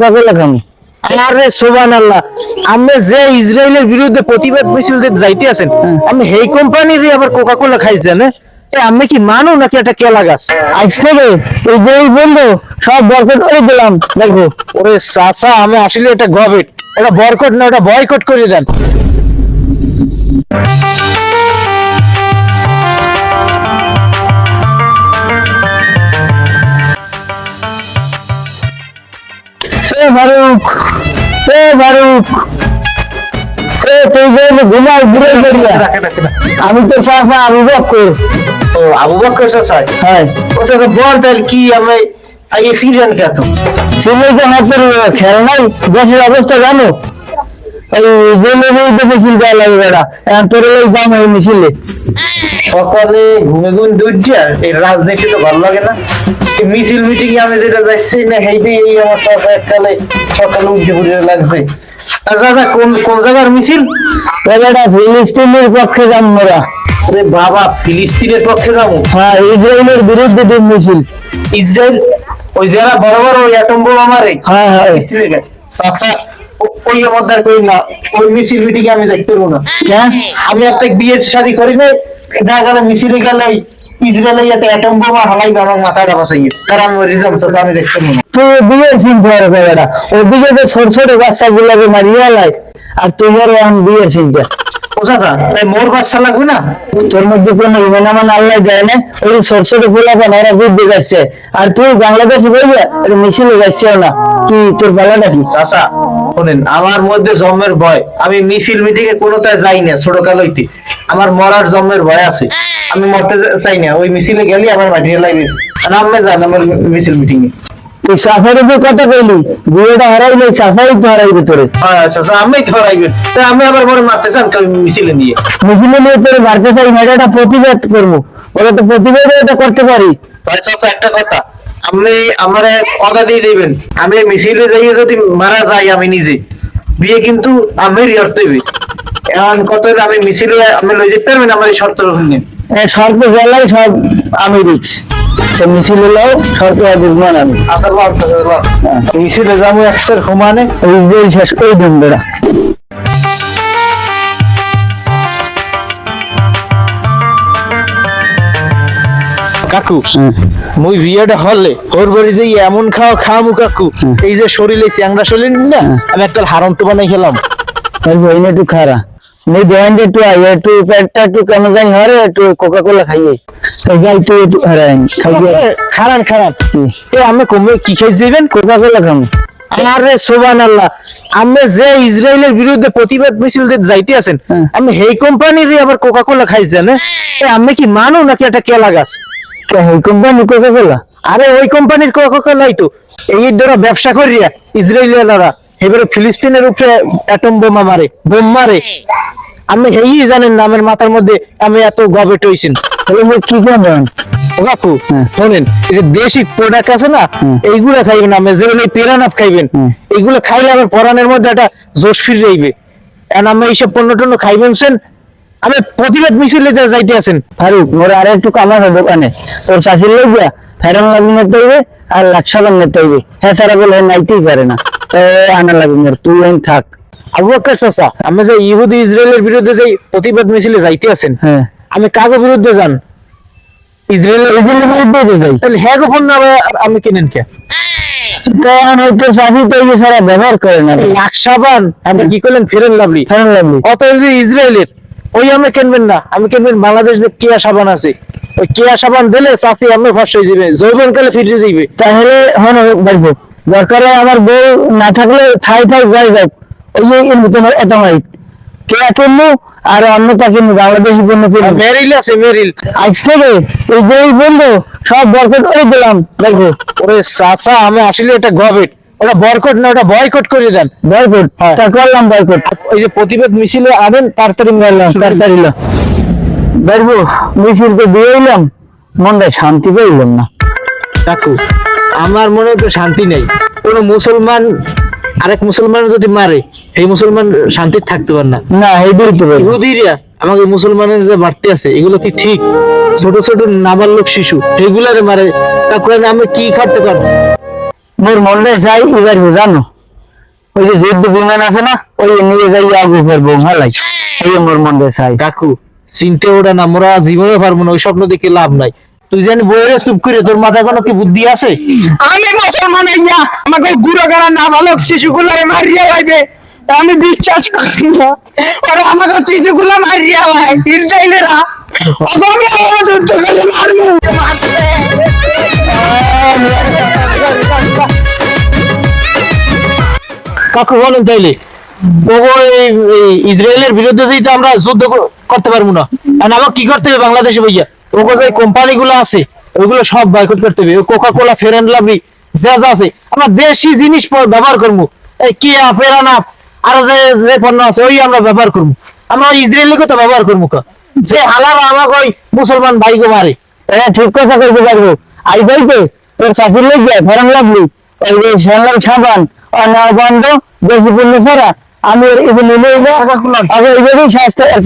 Coca কোলা খাম। আরে সুবহানাল্লাহ, আপনি যে ইসরায়েলের বিরুদ্ধে প্রতিবাদ মিছিল দিতে যাইতে আছেন, আপনি এই কোম্পানিরই আবার কোকা কোলা খাইছেন? আমি কি মানো নাকি একটা কেলা গাছ? আজকে এই যে বললো সব বরকট করে দিলাম দেখো। ওরে চাচা, আমি আসলে এটা গবেট, এটা বরকট না, ওটা বয়কট করে দেন। ফারুক, ফারুক, তুই ঘুমাই ঘুরে বেরিয়া। আমি তো চাচা আবু বকর। ও আবু বকর চাচা? হ্যাঁ। ও চাচা বল তাহলে কি আমি আগে সিরিয়ান কে তো ছেলে তো হাতের খেয়াল নাই, দেশের অবস্থা জানো? এই জেলে মিছিল দেওয়া লাগবে বেড়া, এখন তোর ওই দাম এই মিছিলে। সকালে ঘুমে ঘুম দুইটা, এই রাজনীতি তো ভালো লাগে না। এই মিছিল মিটিং আমি যেটা যাচ্ছি না, সেইটাই এই আমার চাচা এককালে সকালে উঠে পড়ে লাগছে। আর দাদা কোন কোন জায়গার মিছিল? বেটা ফিলিস্তিনের পক্ষে যাম মোরা। আরে বাবা, ফিলিস্তিনের পক্ষে যাবো? হ্যাঁ, ইসরায়েলের বিরুদ্ধে দিন মিছিল। ইসরায়েল ওই যারা বড় বড় ওই অ্যাটম বোমা মারে, হ্যাঁ হ্যাঁ। ফিলিস্তিনের চাচা ওই আমাদের কই না, ওই মিছিল মিটিং আমি দেখতে পারবো না। কেন? আমি একটা বিয়ের শাদী করি না, দেখা গেল মিছিলে গেলে ইসরায়েলে একটা অ্যাটম বোমা হালাইবে আমার মাথাটা বাঁচাইয়ে, কারণ আমি রিজার্ভ চাচা আমি দেখতে পারবো না। তুই বিয়ের চিন্তা করবে বেটা, ওদিকে তো ছোট ছোট বাচ্চা গুলাকে মারিয়ে লাই, আর তোমার এখন বিয়ের চিন্তা। ও চাচা, তাই মোর বাচ্চা লাগবে না? তোর মধ্যে কোনো ইমান আমান আল্লাহ দেয় না, ওই ছোট ছোট পোলাপান ওরা যুদ্ধে যাচ্ছে, আর তুই বাংলাদেশে বইয়া মিছিলে যাচ্ছেও না, কি তোর বেলাটা কি? চাচা শোনেন, আমার মধ্যে জন্মের ভয়, আমি মিছিল মিটিং এ কোনোটায় যাই না ছোটকাল হইতে। আমার মরার জন্মের ভয় আছে, আমি মরতে চাই না। ওই মিছিলে গেলে আমার মাটিয়ে লাগবে, আর আপনি যান আমার মিছিল মিটিং এ। তুই সাফারের যে কথা কইলি, বিয়েটা হারাইলে সাফারি তো হারাইবে তোরে। আচ্ছা আচ্ছা, আমি ধরাইবেন, তাই আমি আবার মরে মারতে চান মিছিলে নিয়ে? মিছিলে নিয়ে তোরে মারতে চাই না, এটা একটা প্রতিবাদ করবো, ওরা তো প্রতিবাদ এটা করতে পারি। চাচা একটা কথা, আপনি আমার কথা দিয়ে দিবেন, আমি মিছিলে যাইয়ে যদি মারা যাই আমি নিজে, বিয়ে কিন্তু আমি রিয়ার্ট দেবে। এখন কত আমি মিছিলে আমি লই যেতে পারবেন আমার এই শর্ত শুনলেন? শর্ত গেলাই সব আমি দিচ্ছি, মিছিল হলেও শর্ত বুঝবেন আমি। আচ্ছা আচ্ছা মিছিলে যাবো একশের সমানে, ওই যে শেষ ওই ধরবেরা। কাকু মুই বিয়েটা হলে ওর বাড়ি যে এমন খাও খামু কাকু, এই যে শরীরে চ্যাংড়া শরীর না, আমি একটা হারন্ত বানাই খেলাম। বইনে একটু খারা মুই দেন একটু আই একটু পেটটা একটু কেন জানি হরে, একটু কোকা কোলা খাইয়ে তো যাই, তুই একটু হারাই খাইয়ে খারান খারান। এ আমি কমে কি খাই যাইবেন? কোকা কোলা খাম। আরে সুবহানাল্লাহ, আপনি যে ইসরায়েলের বিরুদ্ধে প্রতিবাদ মিছিল দিতে যাইতে আছেন, আপনি এই কোম্পানিরই আবার কোকা কোলা খাইছেন? আপনি কি মানো নাকি একটা কেলা গাছ? এই কোম্পানি কোকা কোলা? আরে ওই কোম্পানির কোকা কোলাই তো এই ধরো ব্যবসা করিয়া ইসরায়েলিয়ানরা এবারে ফিলিস্তিনের উপরে অ্যাটম বোমা মারে, বোম মারে। আপনি এই জানেন না আমার মাথার মধ্যে আমি এত গবেট হইছেন? তাহলে কি করবেন? ও কাকু শোনেন, এই যে দেশি প্রোডাক্ট আছে না, এইগুলা খাইবেন, আপনি যেমন এই পেরানাপ খাইবেন, এইগুলো খাইলে আমার পরানের মধ্যে একটা জোশ ফিরে যাইবে। এখন আমি এইসব পণ্য টন্য খাইবেন সেন, আমি প্রতিবাদ মিছিলে যাইতে আছেন। ফারুক মোর আর একটু কাম আছে দোকানে, তোর চাষির লোক গিয়া ফেরন লাগি নিতে হইবে আর লাক্সা বান নিতে হইবে, হ্যাঁ সারা বলে নাইতেই পারে না, তো আনা লাগবে মোর, তুই আইন থাক। আবু বকর চাচা, আমি যে ইহুদি ইসরায়েলের বিরুদ্ধে যে প্রতিবাদ মিছিলে যাইতে আছেন, হ্যাঁ আমি কাগো বিরুদ্ধে যান? ইসরায়েলের বিরুদ্ধে যাই, তাহলে হ্যাঁ ফোন না আমি কিনেন কে? তোর চাষি তো এই সারা ব্যবহার করে না। লাকসাবান আপনি কি করলেন? ফেরেন লাভলি, ফেরন লাগবে অত ইসরায়েলের ওই আমি কিনবেন না, আমি কিনবেন বাংলাদেশ যে কেয়া সাবান আছে, ওই কেয়া সাবান দিলে চাষি আমি ফসল হয়ে যাবে, যৌবন কালে ফিরে যাইবে। তাহলে হন বাড়বো, দরকারে আমার বউ না থাকলে ঠাই ঠাই যাই যাক, ওই যে এর মতন অটোমাইক কেয়া কিনবো আর অন্যটা কিনবো, বাংলাদেশি পণ্য কিনবো। মেরিল আছে মেরিল, আজ থেকে এই যে বলবো সব বরকট করে দিলাম দেখবো। ওরে চাচা, আমি আসলে এটা গবেট, ওটা বরকট না, ওটা বয়কট করে দেন। বয়কট তা করলাম, বয়কট। ওই যে প্রতিবাদ মিছিলে আনেন তাড়াতাড়ি মেলাম, তাড়াতাড়ি দেখবো মিছিলকে দিয়ে এলাম, মনটা শান্তি পেলাম না। কাকু আমার মনে তো শান্তি নেই, কোন মুসলমান আরেক মুসলমান যদি মারে এই মুসলমান শান্তি থাকতে পারে না। না এই বলতে পারি ইহুদিরা আমাকে মুসলমানের যে বাড়তে আছে, এগুলো কি ঠিক? ছোট ছোট নাবালক শিশু এগুলারে মারে, কাকু আমি কি খাটতে পারবো? মোর মনে চাই এবার জানো ওই যে যুদ্ধ বিমান আছে না ওই নিয়ে যাই আগুন ফেলবো ভালাই এই মোর মনে চাই। কাকু চিনতে ওটা না, মোরা জীবনে পারবো না, ওই স্বপ্ন দেখে লাভ নাই। তুই জানি বইয়ের চুপ করে, তোর মাথায় কোনো কি বুদ্ধি আছে? আমি মুসলমান হইয়া আমাকে গুড়াগাড়া না ভালো শিশুগুলারে মারিয়া লাগবে, আমি বিশ্বাস করি না। ওরা আমাকে শিশুগুলা মারিয়া লাই ইসরায়েলেরা, আমি আমার যুদ্ধ করে মারবো। কাকু বলেন তাইলে ইসরায়েলের বিরুদ্ধে যেটা আমরা যুদ্ধ করতে পারবো না, আর আমার কি করতে হবে বাংলাদেশে ভাইয়া? ওগো যে কোম্পানি গুলো আছে ওইগুলো সব বয়কট করতে হবে। Coca Cola, Fair and Lovely যা যা আছে আমরা দেশি জিনিস ব্যবহার করবো। এই কিয়া, পেরানাপ আরো যে যে পণ্য আছে ওই আমরা ব্যবহার করবো। আমরা ওই ইসরায়েলের কথা ব্যবহার করবো কা, যে হালারা আমাকে ওই মুসলমান ভাইকে মারে। ঠিক কথা কইতে পারবো। আই যাইতে তোর শাশুড়ি লেগে ফেরান লাগলি ওই যে শ্যামলাম সাবান অনেক বন্ধ বেশি পূর্ণ ছাড়া আমি এগুলো নিলে আগে এইভাবেই স্বাস্থ্য এর